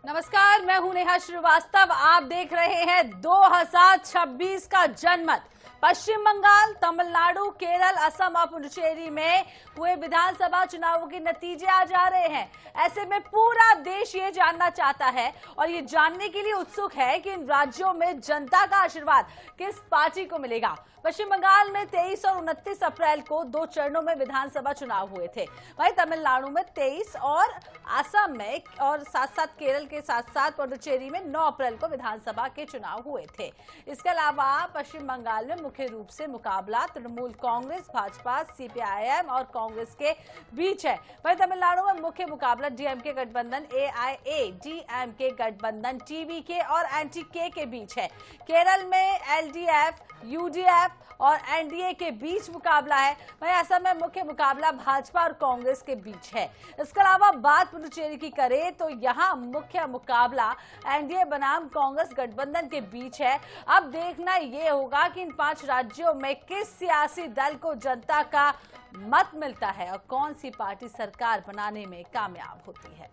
नमस्कार, मैं हूं नेहा श्रीवास्तव। आप देख रहे हैं 2026 का जनमत। पश्चिम बंगाल, तमिलनाडु, केरल, असम और पुडुचेरी में हुए विधानसभा चुनावों के नतीजे आ जा रहे हैं। ऐसे में पूरा देश ये जानना चाहता है और ये जानने के लिए उत्सुक है कि इन राज्यों में जनता का आशीर्वाद किस पार्टी को मिलेगा। पश्चिम बंगाल में 23 और 29 अप्रैल को 2 चरणों में विधानसभा चुनाव हुए थे। वहीं तमिलनाडु में 23 और असम में और साथ साथ केरल के साथ साथ पुडुचेरी में 9 अप्रैल को विधानसभा के चुनाव हुए थे। इसके अलावा पश्चिम बंगाल में मुख्य रूप से मुकाबला तृणमूल कांग्रेस, भाजपा, सीपीआईएम और कांग्रेस के बीच है। वहीं तमिलनाडु में मुख्य मुकाबला डीएमके गठबंधन, एआईएडीएमके गठबंधन, टीवीके और एनटीके के बीच है। केरल में एलडीएफ, यूडीएफ और एनडीए के बीच मुकाबला है। वहीं असम में मुख्य मुकाबला भाजपा और कांग्रेस के बीच है। इसके अलावा बात पुडुचेरी की करें तो यहां मुख्य मुकाबला एनडीए बनाम कांग्रेस गठबंधन के बीच है। अब देखना यह होगा कि इन 5 राज्यों में किस सियासी दल को जनता का मत मिलता है और कौन सी पार्टी सरकार बनाने में कामयाब होती है।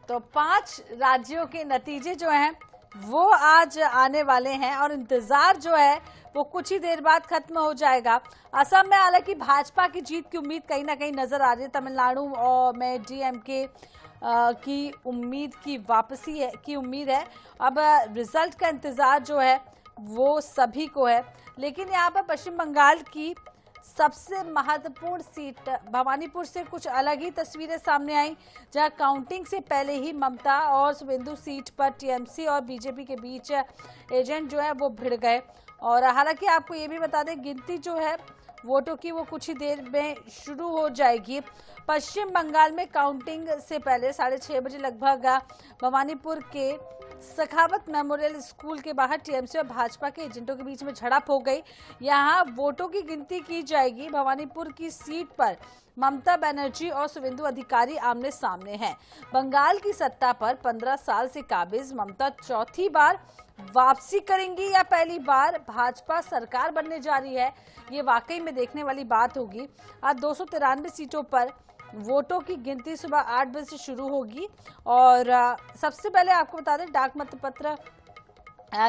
तो 5 राज्यों के नतीजे जो हैं वो आज आने वाले हैं और इंतजार जो है वो कुछ ही देर बाद खत्म हो जाएगा। असम में हालांकि भाजपा की जीत की उम्मीद कहीं ना कहीं नजर आ रही है। तमिलनाडु में डीएमके की उम्मीद की वापसी है की उम्मीद है। अब रिजल्ट का इंतजार जो है वो सभी को है। लेकिन यहाँ पर पश्चिम बंगाल की सबसे महत्वपूर्ण सीट भवानीपुर से कुछ अलग ही तस्वीरें सामने आई, जहां काउंटिंग से पहले ही ममता और शुभेंदु सीट पर टीएमसी और बीजेपी के बीच एजेंट जो है वो भिड़ गए। और हालांकि आपको ये भी बता दें, गिनती जो है वोटों की वो कुछ ही देर में शुरू हो जाएगी। पश्चिम बंगाल में काउंटिंग से पहले 6:30 बजे लगभग भवानीपुर के सखावत मेमोरियल स्कूल के बाहर टीएमसी और भाजपा के एजेंटों के बीच में झड़प हो गई। यहां वोटों की गिनती की जाएगी। भवानीपुर की सीट पर ममता बनर्जी और शुभेंदु अधिकारी आमने सामने हैं। बंगाल की सत्ता पर 15 साल से काबिज ममता चौथी बार वापसी करेंगी या पहली बार भाजपा सरकार बनने जा रही है, ये वाकई में देखने वाली बात होगी। आज 293 सीटों पर वोटों की गिनती सुबह 8 बजे से शुरू होगी और सबसे पहले आपको बता दें डाक मतपत्र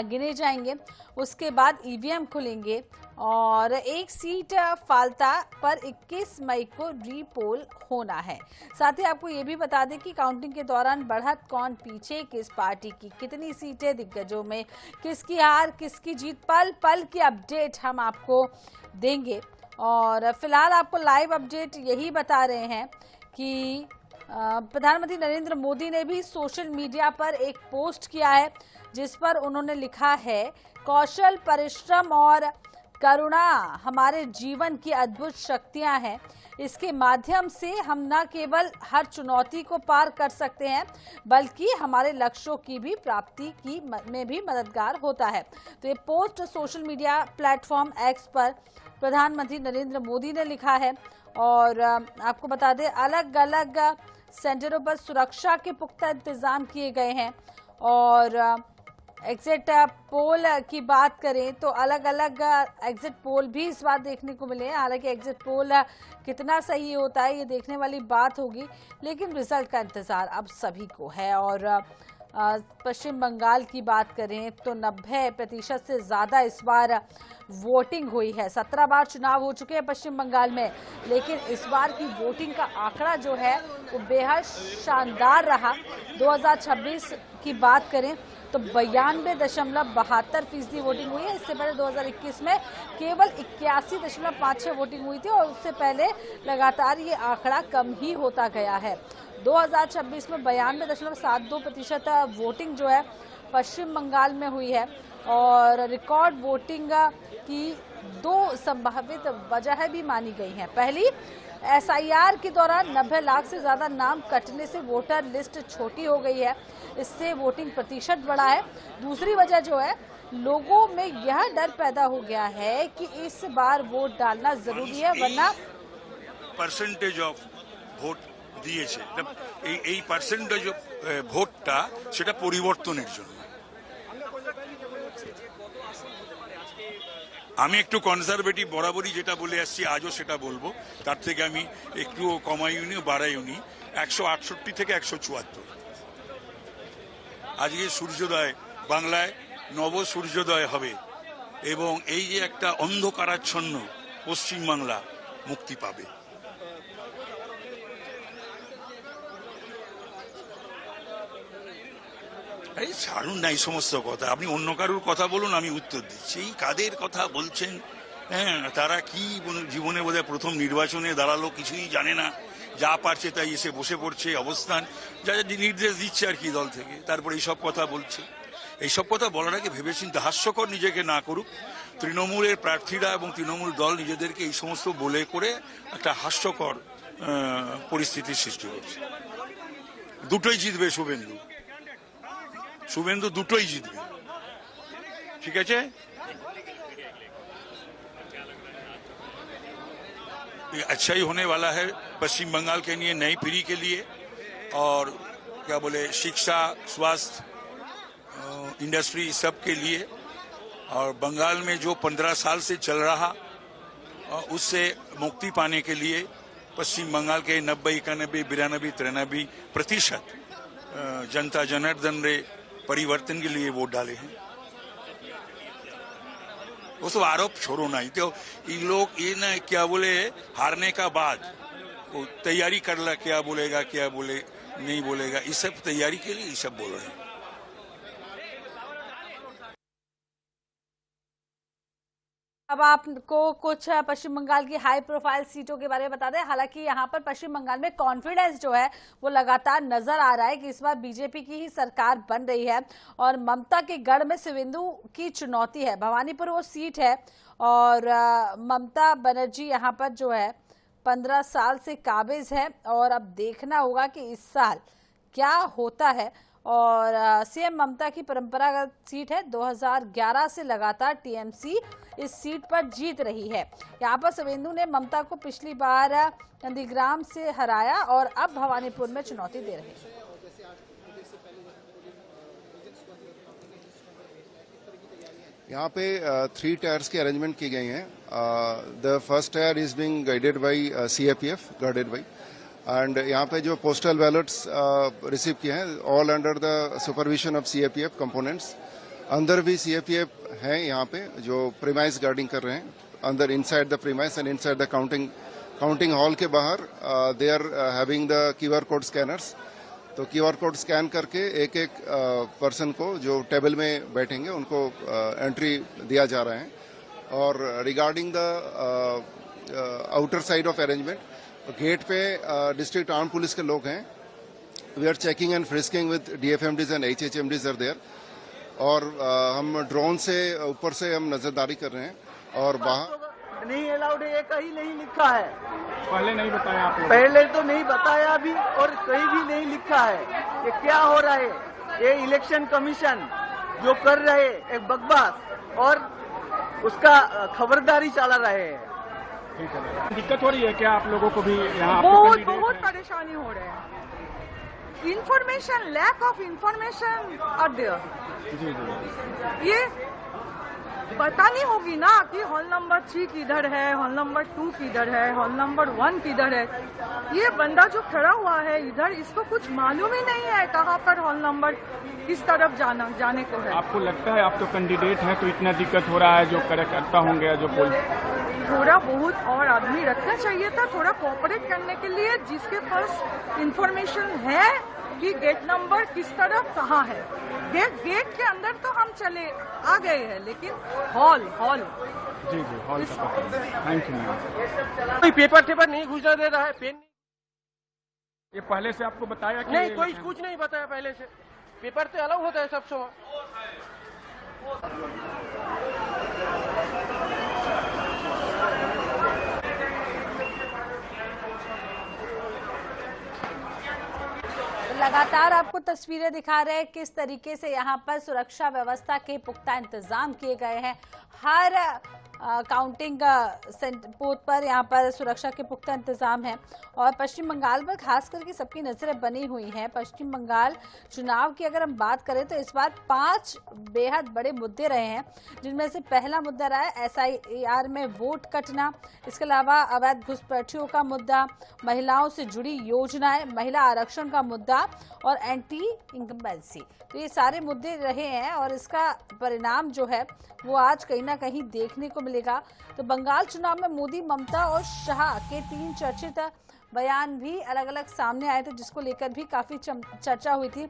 गिने जाएंगे, उसके बाद ईवीएम खुलेंगे और एक सीट फाल्ता पर 21 मई को रीपोल होना है। साथ ही आपको ये भी बता दें कि काउंटिंग के दौरान बढ़त कौन पीछे, किस पार्टी की कितनी सीटें, दिग्गजों में किसकी हार किसकी जीत, पल पल की अपडेट हम आपको देंगे। और फिलहाल आपको लाइव अपडेट यही बता रहे हैं कि प्रधानमंत्री नरेंद्र मोदी ने भी सोशल मीडिया पर एक पोस्ट किया है जिस पर उन्होंने लिखा है, कौशल, परिश्रम और करुणा हमारे जीवन की अद्भुत शक्तियां हैं। इसके माध्यम से हम न केवल हर चुनौती को पार कर सकते हैं बल्कि हमारे लक्ष्यों की भी प्राप्ति की में भी मददगार होता है। तो ये post social media platform x पर प्रधानमंत्री नरेंद्र मोदी ने लिखा है। और आपको बता दें अलग अलग सेंटरों पर सुरक्षा के पुख्ता इंतजाम किए गए हैं। और एग्जिट पोल की बात करें तो अलग अलग एग्जिट पोल भी इस बार देखने को मिले हैं। हालांकि एग्जिट पोल कितना सही होता है ये देखने वाली बात होगी, लेकिन रिजल्ट का इंतजार अब सभी को है। और पश्चिम बंगाल की बात करें तो 90% से ज़्यादा इस बार वोटिंग हुई है। 17 बार चुनाव हो चुके हैं पश्चिम बंगाल में, लेकिन इस बार की वोटिंग का आंकड़ा जो है वो बेहद शानदार रहा। 2026 की बात करें तो 92.72% वोटिंग हुई है। इससे पहले 2021 में केवल 81.56 वोटिंग हुई थी और उससे पहले लगातार ये आंकड़ा कम ही होता गया है। 2026 में 92.72% वोटिंग जो है पश्चिम बंगाल में हुई है और रिकॉर्ड वोटिंग की 2 संभावित वजह भी मानी गई हैं। पहली, SIR के दौरान 90 लाख से ज्यादा नाम कटने से वोटर लिस्ट छोटी हो गई है, इससे वोटिंग प्रतिशत बढ़ा है। दूसरी वजह जो है, लोगों में यह डर पैदा हो गया है कि इस बार वोट डालना जरूरी है, वरना परसेंटेज ऑफ ভোট দিয়েছে, এই পার্সেন্টেজ ভোটটা সেটা পরিবর্তনের জন্য। আমি একটু কনজারভেটিভ বরাবরই যেটা বলে আসছি, আজও সেটা বলবো, তার থেকে আমি একটু কমাইনি বাড়াইনি, 168 থেকে 174। আজকে সূর্যোদয়, বাংলায় নব সূর্যোদয় হবে এবং এই যে একটা অন্ধকারাচ্ছন্ন পশ্চিমবাংলা মুক্তি পাবে। এই ছাড়ুন না এই সমস্ত কথা, আপনি অন্য কারুর কথা বলুন, আমি উত্তর দিচ্ছি। এই কাদের কথা বলছেন? হ্যাঁ, তারা কি জীবনে বোধহয় প্রথম নির্বাচনে দাঁড়ালো, কিছুই জানে না, যা পারছে তাই এসে বসে পড়ছে, অবস্থান যা যা নির্দেশ দিচ্ছে আর কি দল থেকে, তারপরে এইসব কথা বলছে। এইসব কথা বলার আগে ভেবেচিন্তে হাস্যকর নিজেকে না করুক। তৃণমূলের প্রার্থীরা এবং তৃণমূল দল নিজেদেরকে এই সমস্ত বলে করে একটা হাস্যকর পরিস্থিতির সৃষ্টি করছে। দুটোই জিতবে শুভেন্দু, শুভেন্দু দুটোই জিতবে, ঠিক আছে? अच्छा ही होने वाला है पश्चिम बंगाल के लिए, नई पीढ़ी के लिए, और क्या बोले, शिक्षा, स्वास्थ्य, इंडस्ट्री, सब के लिए। और बंगाल में जो 15 साल से चल रहा उससे मुक्ति पाने के लिए पश्चिम बंगाल के 90, 91, 92, 93% जनता जनार्दन रे परिवर्तन के लिए वोट डाले हैं। वो सब आरोप छोड़ो नहीं तो ये लोग ये ना क्या बोले, हारने का बाद वो तैयारी कर ला, क्या बोलेगा क्या बोले नहीं बोलेगा, इस सब तैयारी के लिए ये सब बोल रहे हैं। अब आपको कुछ पश्चिम बंगाल की हाई प्रोफाइल सीटों के बारे में बता दें। हालांकि यहां पर पश्चिम बंगाल में कॉन्फिडेंस जो है वो लगातार नजर आ रहा है कि इस बार बीजेपी की ही सरकार बन रही है और ममता के गढ़ में शिवेंदु की चुनौती है। भवानीपुर वो सीट है और ममता बनर्जी यहां पर जो है 15 साल से काबिज है और अब देखना होगा कि इस साल क्या होता है। और सीएम ममता की परंपरागत सीट है, 2011 से लगातार टीएमसी इस सीट पर जीत रही है। यहाँ पर शिवेंदु ने ममता को पिछली बार नंदीग्राम से हराया और अब भवानीपुर में चुनौती दे रहे हैं। यहाँ पे 3 टायर्स की अरेंजमेंट की गई हैं। The first tier is being guided by CIPF, guided by, and यहाँ पे जो पोस्टल बैलेट्स रिसीव किए हैं all under the supervision of CIPF components. अंदर भी सीआईपीएफ हैं यहाँ पे जो प्रीमाइस गार्डिंग कर रहे हैं, अंदर inside the premise and inside the counting hall के बाहर they are having the QR code scanners. तो क्यूआर कोड स्कैन करके एक एक पर्सन को जो टेबल में बैठेंगे उनको एंट्री दिया जा रहा है। और regarding the outer side of arrangement, gate पे डिस्ट्रिक्ट आर्म पुलिस के लोग हैं। We are checking and frisking with DFMDs and HHMDs are there. और हम ड्रोन से ऊपर से हम नजरदारी कर रहे हैं और बाहर नहीं अलाउड है, ये कहीं नहीं लिखा है। पहले नहीं बताया आपने? पहले तो नहीं बताया अभी और कहीं भी नहीं लिखा है। ये क्या हो रहा है? ये इलेक्शन कमीशन जो कर रहे एक बकवास और उसका खबरदारी चला रहे हैं। ठीक है, दिक्कत हो रही है क्या आप लोगों को भी यहाँ? बहुत परेशानी हो रहे हैं। Information, lack of information are there. जी जी, ये पता नहीं होगी ना कि हॉल नंबर 3 किधर है, हॉल नंबर 2 किधर है, हॉल नंबर 1 किधर है। ये बंदा जो खड़ा हुआ है इधर, इसको कुछ मालूम ही नहीं है कहाँ पर हॉल नंबर किस तरफ जाने को है। आपको लगता है आप तो कैंडिडेट हैं तो इतना दिक्कत हो रहा है जो करता होंगे जो पोल? थोड़ा बहुत और आदमी रखना चाहिए था, थोड़ा कोऑपरेट करने के लिए, जिसके पास इंफॉर्मेशन है कि गेट नंबर किस तरफ कहाँ है। गेट के अंदर तो हम चले आ गए हैं, लेकिन हॉल जी जी हॉल का पता है। Thank you. कोई पेपर नहीं घुसने दे रहा है, पेन ये पहले से आपको बताया कि नहीं, कोई कुछ नहीं बताया पहले से। पेपर तो अलाउ होता है सब समय। लगातार आपको तस्वीरें दिखा रहे हैं किस तरीके से यहाँ पर सुरक्षा व्यवस्था के पुख्ता इंतजाम किए गए हैं। हर काउंटिंग बूथ पर यहाँ पर सुरक्षा के पुख्ता इंतजाम है और पश्चिम बंगाल पर खास करके सबकी नजरें बनी हुई हैं। पश्चिम बंगाल चुनाव की अगर हम बात करें तो इस बार 5 बेहद बड़े मुद्दे रहे हैं, जिनमें से पहला मुद्दा रहा है SIR में वोट कटना। इसके अलावा अवैध घुसपैठियों का मुद्दा, महिलाओं से जुड़ी योजनाएं, महिला आरक्षण का मुद्दा और एंटी इनकम्बेंसी। तो ये सारे मुद्दे रहे हैं और इसका परिणाम जो है वो आज कहीं ना कहीं देखने को मिलेगा। तो बंगाल चुनाव में मोदी, ममता और शाह के 3 चर्चित बयान भी अलग अलग सामने आए थे, जिसको लेकर भी काफी चर्चा हुई थी।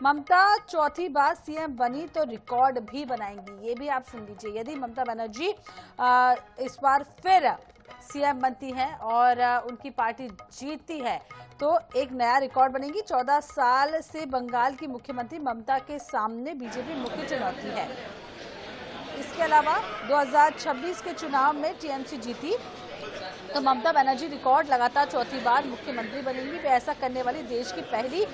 ममता चौथी बार सीएम बनी तो रिकॉर्ड भी बनाएंगी, ये भी आप सुन लीजिए। यदि ममता बनर्जी इस बार फिर सीएम बनती है और उनकी पार्टी जीतती है तो एक नया रिकॉर्ड बनेगी। 14 साल से बंगाल की मुख्यमंत्री ममता के सामने बीजेपी मुख्य चुनौती है। इसके अलावा 2026 के चुनाव में टीएमसी जीती तो ममता बनर्जी रिकॉर्ड लगातार चौथी बार मुख्यमंत्री बनेंगी। वे ऐसा करने वाली देश की पहली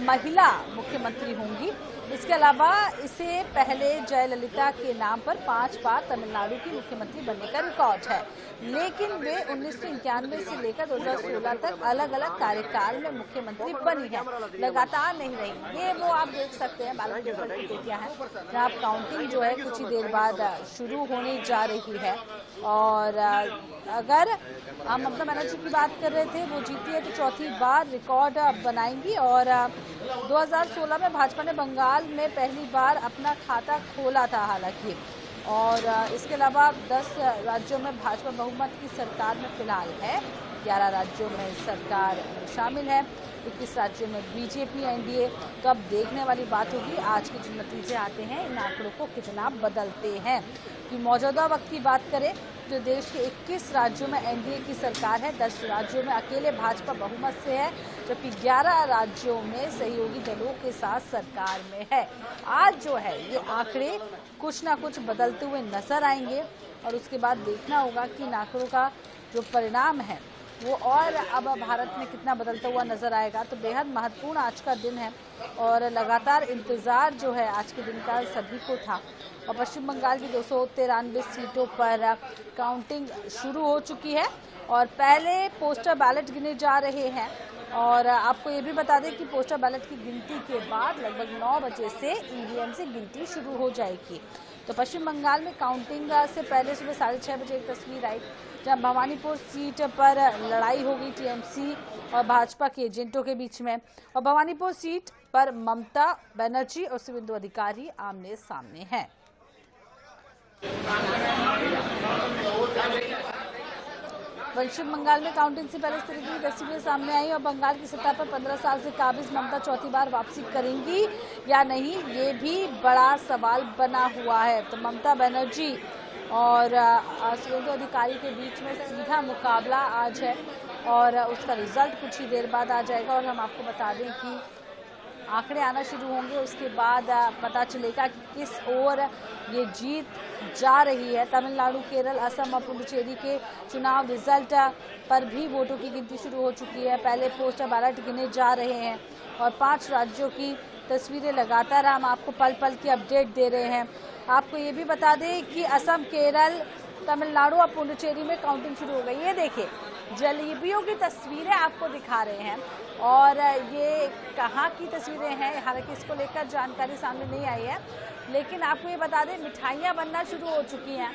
महिला मुख्यमंत्री होंगी। इसके अलावा इसे पहले जयललिता के नाम पर 5 बार तमिलनाडु की मुख्यमंत्री बनने का रिकॉर्ड है, लेकिन वे 1991 से लेकर 2016 तक अलग अलग कार्यकाल में मुख्यमंत्री बनी है, लगातार नहीं रही। ये वो आप देख सकते हैं बैलेट पेपर की पेटियां हैं, जहाँ काउंटिंग जो है कुछ ही देर बाद शुरू होने जा रही है। और अगर हम ममता बनर्जी की बात कर रहे थे, वो जीती है तो चौथी बार रिकॉर्ड बनाएंगी। और 2016 में भाजपा ने बंगाल में पहली बार अपना खाता खोला था हालांकि। और इसके अलावा 10 राज्यों में भाजपा बहुमत की सरकार में फिलहाल है, 11 राज्यों में सरकार शामिल है, 21 राज्यों में बीजेपी एनडीए। तो अब देखने वाली बात होगी आज के जो नतीजे आते हैं इन आंकड़ों को कितना बदलते हैं। कि मौजूदा वक्त की बात करें तो देश के 21 राज्यों में एनडीए की सरकार है, 10 राज्यों में अकेले भाजपा बहुमत से है, जबकि 11 राज्यों में सहयोगी दलों के साथ सरकार में है। आज जो है ये आंकड़े कुछ ना कुछ बदलते हुए नजर आएंगे और उसके बाद देखना होगा कि इन आंकड़ों का जो परिणाम है वो और अब भारत में कितना बदलता हुआ नजर आएगा। तो बेहद महत्वपूर्ण आज का दिन है और लगातार इंतजार जो है आज के दिन का सभी को था। और पश्चिम बंगाल की 293 सीटों पर काउंटिंग शुरू हो चुकी है और पहले पोस्टर बैलेट गिने जा रहे हैं। और आपको ये भी बता दें कि पोस्टर बैलेट की गिनती के बाद लगभग 9 बजे से ईवीएम से गिनती शुरू हो जाएगी। तो पश्चिम बंगाल में काउंटिंग से पहले सुबह 6:30 बजे एक तस्वीर आई जब भवानीपुर सीट पर लड़ाई हो गई टीएमसी और भाजपा के एजेंटों के बीच में। और भवानीपुर सीट पर ममता बनर्जी और शुभेंदु अधिकारी आमने सामने हैं। पश्चिम बंगाल में काउंटिंग से पहले इस तरीके की तस्वीरें सामने आई और बंगाल की सत्ता पर 15 साल से काबिज ममता चौथी बार वापसी करेंगी या नहीं, ये भी बड़ा सवाल बना हुआ है। तो ममता बनर्जी और शुभेंदु अधिकारी के बीच में सीधा मुकाबला आज है और उसका रिजल्ट कुछ ही देर बाद आ जाएगा। और हम आपको बता दें कि आंकड़े आना शुरू होंगे, उसके बाद पता चलेगा कि किस ओर ये जीत जा रही है। तमिलनाडु, केरल, असम और पुडुचेरी के चुनाव रिजल्ट पर भी वोटों की गिनती शुरू हो चुकी है। पहले पोस्टर बैलेट गिने जा रहे हैं और 5 राज्यों की तस्वीरें लगातार हम आपको पल पल की अपडेट दे रहे हैं। आपको ये भी बता दें कि असम, केरल, तमिलनाडु और पुडुचेरी में काउंटिंग शुरू हो गई। ये देखिए जलेबियों की तस्वीरें आपको दिखा रहे हैं और ये कहाँ की तस्वीरें हैं, हालांकि इसको लेकर जानकारी सामने नहीं आई है, लेकिन आपको ये बता दें मिठाइयाँ बनना शुरू हो चुकी हैं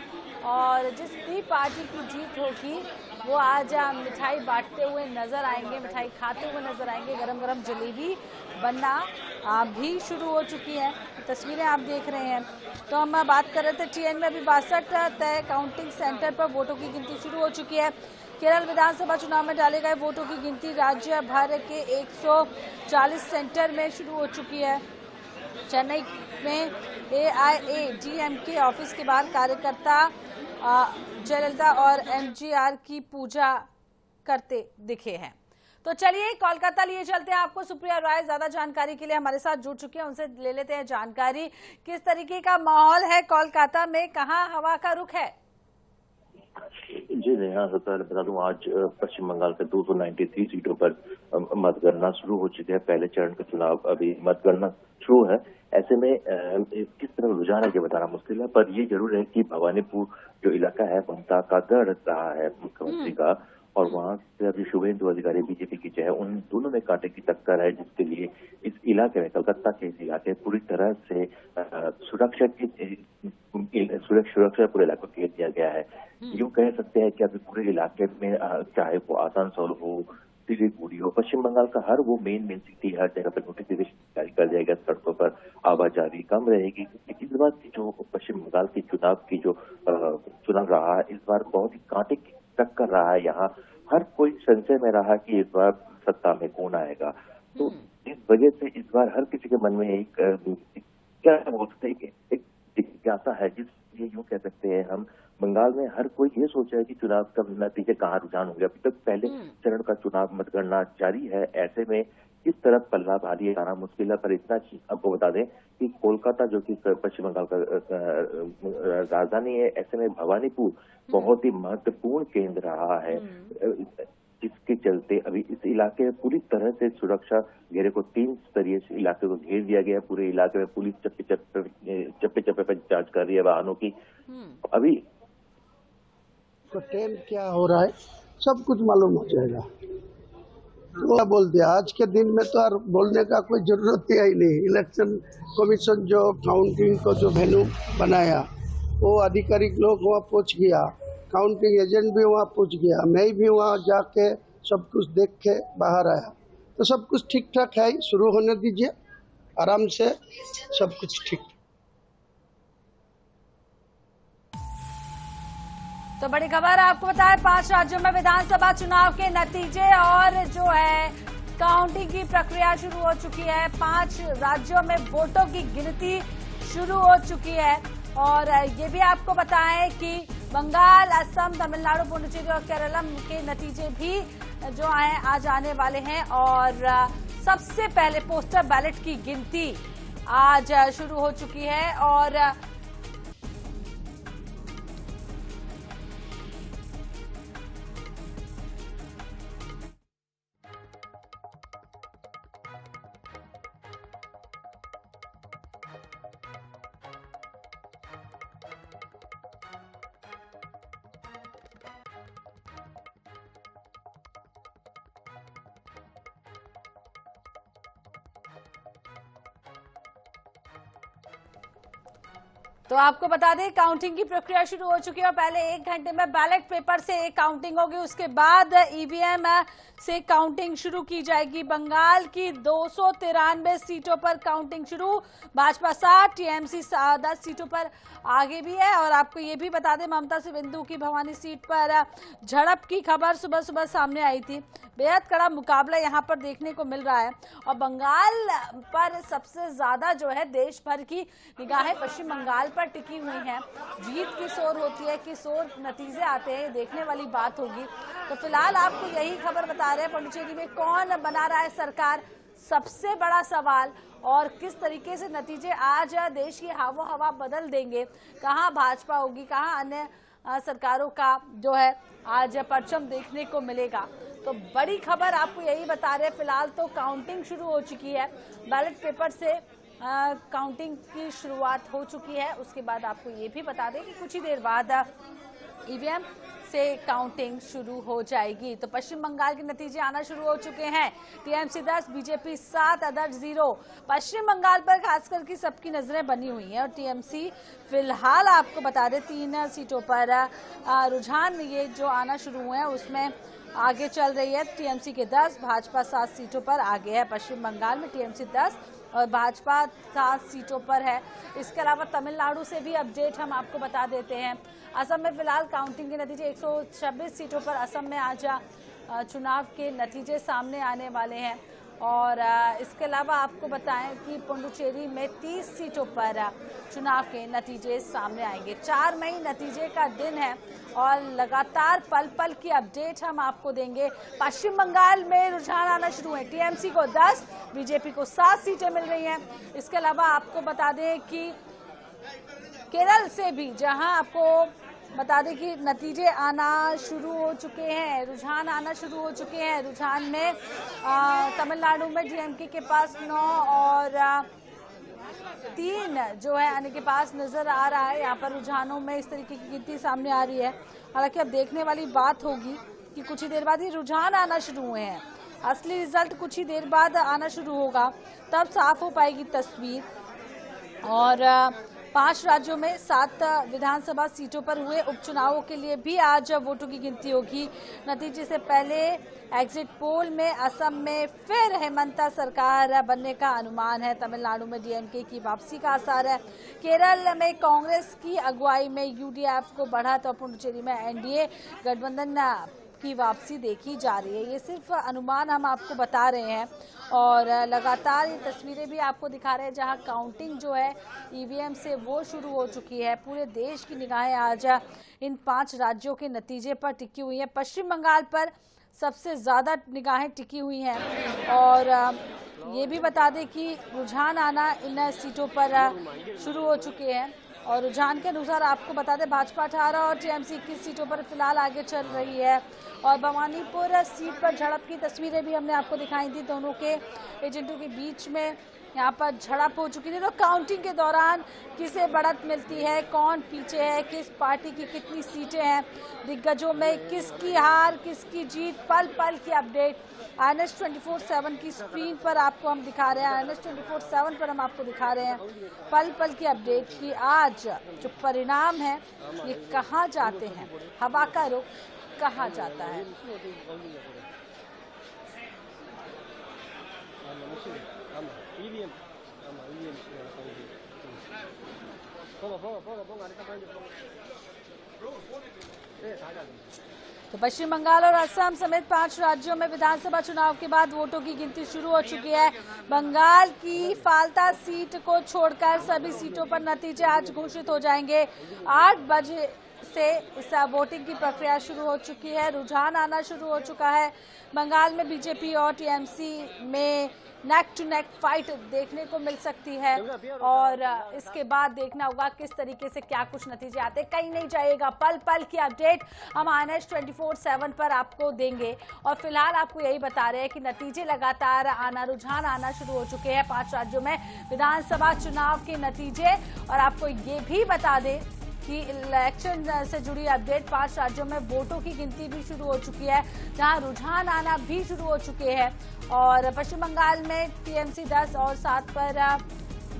और जिस भी पार्टी की जीत होगी वो आज मिठाई बांटते हुए नजर आएंगे, मिठाई खाते हुए नजर आएंगे। गरम गरम जलेबी बनना भी शुरू हो चुकी है, तस्वीरें आप देख रहे हैं। तो हम बात कर रहे थे टीएन में अभी 62 तय काउंटिंग सेंटर पर वोटों की गिनती शुरू हो चुकी है। केरल विधानसभा चुनाव में डाले गए वोटों की गिनती राज्य भर के 140 सेंटर में शुरू हो चुकी है। चेन्नई में AIADMK ऑफिस के बाहर कार्यकर्ता जयललिता और एमजीआर की पूजा करते दिखे हैं। तो चलिए कोलकाता लिए चलते हैं आपको। सुप्रिया राय ज्यादा जानकारी के लिए हमारे साथ जुड़ चुकी है, उनसे ले लेते हैं जानकारी। किस तरीके का माहौल है कोलकाता में, कहां हवा का रुख है? जी नेहा, सबसे पहले बता दूं, आज पश्चिम बंगाल के 293 सीटों पर मतगणना शुरू हो चुकी है। पहले चरण का चुनाव अभी मतगणना शुरू है। ऐसे में किस तरह रुझान है ये बताना मुश्किल है, पर ये जरूर है कि भवानीपुर जो इलाका है ममता का गढ़ रहा है मुख्यमंत्री का, और वहां से अभी शुभेंदु अधिकारी बीजेपी की जो है, उन दोनों में कांटे की टक्कर है, जिसके लिए इस इलाके में, कलकत्ता के इस इलाके पूरी तरह से सुरक्षा पूरे इलाके को घेर दिया गया है। यूं कह सकते हैं कि अभी पूरे इलाके में चाहे वो आसनसोल हो, सिलीगुड़ी हो, पश्चिम बंगाल का हर वो मेन सिटी, हर जगह पर नोटिफिकेशन जारी कर दिया गया। सड़कों पर आवाजाही कम रहेगी। इस बार की जो पश्चिम बंगाल की चुनाव रहा है, इस बार बहुत ही कांटे की टक्कर रहा है। यहाँ हर कोई संशय में रहा कि इस बार सत्ता में कौन आएगा। तो इस वजह से इस बार हर किसी के मन में एक क्या बोलते हैं, एक जिज्ञासा है, जिसलिए यूं कह सकते हैं हम, बंगाल में हर कोई ये सोच रहा है कि चुनाव का नतीजे कहाँ रुझान होंगे। अभी तक पहले चरण का चुनाव मतगणना जारी है। ऐसे में किस तरफ पल्ला भारी आना मुश्किल है, पर इतना आपको बता दें कि कोलकाता जो कि पश्चिम बंगाल का राजधानी है, ऐसे में भवानीपुर बहुत ही महत्वपूर्ण केंद्र रहा है, जिसके चलते अभी इस इलाके में पूरी तरह से सुरक्षा घेरे को 3 स्तरीय इलाके को घेर दिया गया है। पूरे इलाके में पुलिस चप्पे पर जांच कर रही है वाहनों की। अभी तो ट्रेन क्या हो रहा है सब कुछ मालूम हो जाएगा। तो बोल दिया, आज के दिन में तो बोलने का कोई जरूरत ही नहीं। इलेक्शन कमीशन जो काउंटिंग को जो वेन्यू बनाया, वो आधिकारिक लोग वहाँ पहुँच गया, काउंटिंग एजेंट भी वहाँ पहुँच गया, मैं भी वहाँ जाके सब कुछ देख के बाहर आया। तो सब कुछ ठीक ठाक है, शुरू होने दीजिए आराम से, सब कुछ ठीक। तो बड़ी खबर आपको बताएं, 5 राज्यों में विधानसभा चुनाव के नतीजे और जो है काउंटिंग की प्रक्रिया शुरू हो चुकी है। 5 राज्यों में वोटों की गिनती शुरू हो चुकी है। और ये भी आपको बताएं कि बंगाल, असम, तमिलनाडु, पुडुचेरी और केरलम के नतीजे भी जो है आज आने वाले हैं। और सबसे पहले पोस्टल बैलेट की गिनती आज शुरू हो चुकी है। और तो आपको बता दें काउंटिंग की प्रक्रिया शुरू हो चुकी है और पहले 1 घंटे में बैलेट पेपर से एक काउंटिंग होगी, उसके बाद ईवीएम से काउंटिंग शुरू की जाएगी। बंगाल की 293 सीटों पर काउंटिंग शुरू, भाजपा 60, टीएमसी 10 सीटों पर आगे भी है। और आपको ये भी बता दें ममता शुभेंदु की भवानी सीट पर झड़प की खबर सुबह सुबह सामने आई थी। बेहद कड़ा मुकाबला यहाँ पर देखने को मिल रहा है और बंगाल पर सबसे ज्यादा जो है देश भर की निगाहें पश्चिम बंगाल पर टिकी हुई हैं। जीत की शोर होती है कि शोर नतीजे आते हैं, देखने वाली बात होगी। तो फिलहाल आपको यही खबर बता रहे हैं, पुडुचेरी में कौन बना रहा है सरकार, सबसे बड़ा सवाल। और किस तरीके से नतीजे आज देश की हावो हवा बदल देंगे, कहां भाजपा होगी, कहां अन्य सरकारों का जो है आज परचम देखने को मिलेगा। तो बड़ी खबर आपको यही बता रहे हैं। फिलहाल तो काउंटिंग शुरू हो चुकी है, बैलेट पेपर से काउंटिंग की शुरुआत हो चुकी है। उसके बाद आपको ये भी बता दें कि कुछ ही देर बाद ईवीएम से काउंटिंग शुरू हो जाएगी। तो पश्चिम बंगाल के नतीजे आना शुरू हो चुके हैं। TMC 10, BJP 7, others 0। पश्चिम बंगाल पर खासकर की सबकी नजरें बनी हुई हैं और टीएमसी फिलहाल आपको बता दें 3 सीटों पर रुझान ये जो आना शुरू हुए हैं उसमें आगे चल रही है। टीएमसी के 10, भाजपा 7 सीटों पर आगे है। पश्चिम बंगाल में टीएमसी 10 और भाजपा 7 सीटों पर है। इसके अलावा तमिलनाडु से भी अपडेट हम आपको बता देते हैं। असम में फिलहाल काउंटिंग के नतीजे 126 सीटों पर असम में आज चुनाव के नतीजे सामने आने वाले हैं। और इसके अलावा आपको बताएं कि पुडुचेरी में 30 सीटों पर चुनाव के नतीजे सामने आएंगे। 4 मई नतीजे का दिन है और लगातार पल पल की अपडेट हम आपको देंगे। पश्चिम बंगाल में रुझान आना शुरू है। टीएमसी को 10, बीजेपी को 7 सीटें मिल रही हैं। इसके अलावा आपको बता दें कि केरल से भी, जहां आपको बता दें कि नतीजे आना शुरू हो चुके हैं, रुझान आना शुरू हो चुके हैं। रुझान में तमिलनाडु में डीएमके के पास 9 और 3 जो है आने के पास नजर आ रहा है। यहाँ पर रुझानों में इस तरीके की गिनती सामने आ रही है। हालांकि अब देखने वाली बात होगी कि कुछ ही देर बाद ये रुझान आना शुरू हुए हैं। असली रिजल्ट कुछ ही देर बाद आना शुरू होगा, तब साफ हो पाएगी तस्वीर। और 5 राज्यों में 7 विधानसभा सीटों पर हुए उपचुनावों के लिए भी आज वोटों की गिनती होगी। नतीजे से पहले एग्जिट पोल में असम में फिर हेमंत सरकार बनने का अनुमान है। तमिलनाडु में डीएमके की वापसी का आसार है। केरल में कांग्रेस की अगुवाई में यूडीएफ को बढ़त और पुडुचेरी में एनडीए गठबंधन की वापसी देखी जा रही है। ये सिर्फ अनुमान हम आपको बता रहे हैं और लगातार ये तस्वीरें भी आपको दिखा रहे हैं जहां काउंटिंग जो है ईवीएम से वो शुरू हो चुकी है। पूरे देश की निगाहें आज इन 5 राज्यों के नतीजे पर टिकी हुई हैं। पश्चिम बंगाल पर सबसे ज्यादा निगाहें टिकी हुई हैं और ये भी बता दें कि रुझान आना इन सीटों पर शुरू हो चुके हैं। और रुझान के अनुसार आपको बता दें भाजपा 18 और टीएमसी 21 सीटों पर फिलहाल आगे चल रही है। और भवानीपुर सीट पर झड़प की तस्वीरें भी हमने आपको दिखाई थी। दोनों के एजेंटों के बीच में यहाँ पर झड़प हो चुकी थी। तो काउंटिंग के दौरान किसे बढ़त मिलती है, कौन पीछे है, किस पार्टी की कितनी सीटें हैं, दिग्गजों में किसकी हार किसकी जीत, पल पल की अपडेट INS 24/7 की स्क्रीन पर आपको हम दिखा रहे हैं। INS 24/7 पर हम आपको दिखा रहे हैं पल पल की अपडेट की आज जो परिणाम है ये कहाँ जाते हैं, हवा का रुख कहाँ जाता है। तो पश्चिम बंगाल और असम समेत 5 राज्यों में विधानसभा चुनाव के बाद वोटों की गिनती शुरू हो चुकी है। बंगाल की फाल्ता सीट को छोड़कर सभी सीटों पर नतीजे आज घोषित हो जाएंगे। 8 बजे से इस वोटिंग की प्रक्रिया शुरू हो चुकी है। रुझान आना शुरू हो चुका है। बंगाल में बीजेपी और टीएमसी में नेक टू नेक फाइट देखने को मिल सकती है और इसके बाद देखना होगा किस तरीके से क्या कुछ नतीजे आते। कहीं नहीं जाएगा, पल पल की अपडेट हम INS 24/7 पर आपको देंगे। और फिलहाल आपको यही बता रहे हैं कि नतीजे लगातार आना, रुझान आना शुरू हो चुके हैं 5 राज्यों में विधानसभा चुनाव के नतीजे। और आपको ये भी बता दें कि इलेक्शन से जुड़ी अपडेट 5 राज्यों में वोटों की गिनती भी शुरू हो चुकी है, जहां रुझान आना भी शुरू हो चुके हैं। और पश्चिम बंगाल में टीएमसी 10 और 7 पर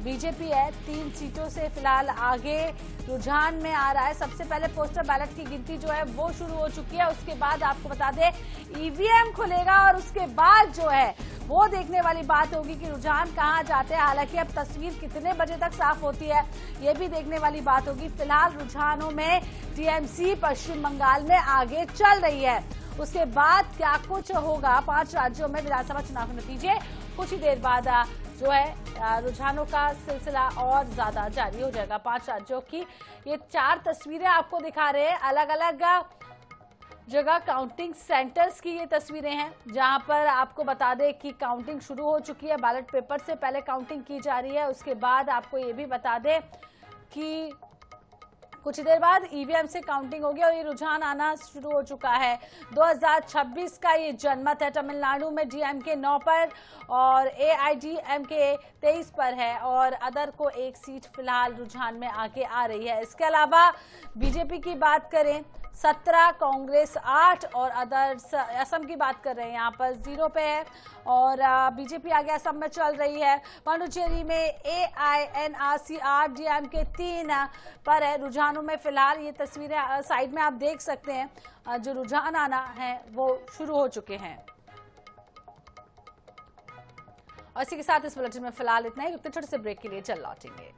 बीजेपी है। 3 सीटों से फिलहाल आगे रुझान में आ रहा है। सबसे पहले पोस्टल बैलेट की गिनती जो है वो शुरू हो चुकी है। उसके बाद आपको बता दें ईवीएम खुलेगा और उसके बाद जो है वो देखने वाली बात होगी कि रुझान कहां जाते हैं। हालांकि अब तस्वीर कितने बजे तक साफ होती है ये भी देखने वाली बात होगी। फिलहाल रुझानों में टीएमसी पश्चिम बंगाल में आगे चल रही है। उसके बाद क्या कुछ होगा 5 राज्यों में विधानसभा चुनाव के नतीजे कुछ ही देर बाद जो है रुझानों का सिलसिला और ज्यादा जारी हो जाएगा। 5 राज्यों की ये 4 तस्वीरें आपको दिखा रहे हैं। अलग अलग जगह काउंटिंग सेंटर्स की ये तस्वीरें हैं जहां पर आपको बता दें कि काउंटिंग शुरू हो चुकी है। बैलेट पेपर से पहले काउंटिंग की जा रही है। उसके बाद आपको ये भी बता दें कि कुछ देर बाद ईवीएम से काउंटिंग होगी और ये रुझान आना शुरू हो चुका है। 2026 का ये जनमत है। तमिलनाडु में डीएमके 9 पर और एआईडीएमके 23 पर है और अदर को 1 सीट फिलहाल रुझान में आगे आ रही है। इसके अलावा बीजेपी की बात करें 17, कांग्रेस 8 और अदर्स असम की बात कर रहे हैं यहाँ पर 0 पे है और बीजेपी आगे असम में चल रही है। पुडुचेरी में AINRC 8, डीएमके 3 पर है। रुझानों में फिलहाल ये तस्वीरें साइड में आप देख सकते हैं जो रुझान आना है वो शुरू हो चुके हैं। और इसी के साथ इस बुलेटिन में फिलहाल इतना ही। रुकते छोटे से ब्रेक के लिए चल लौटेंगे।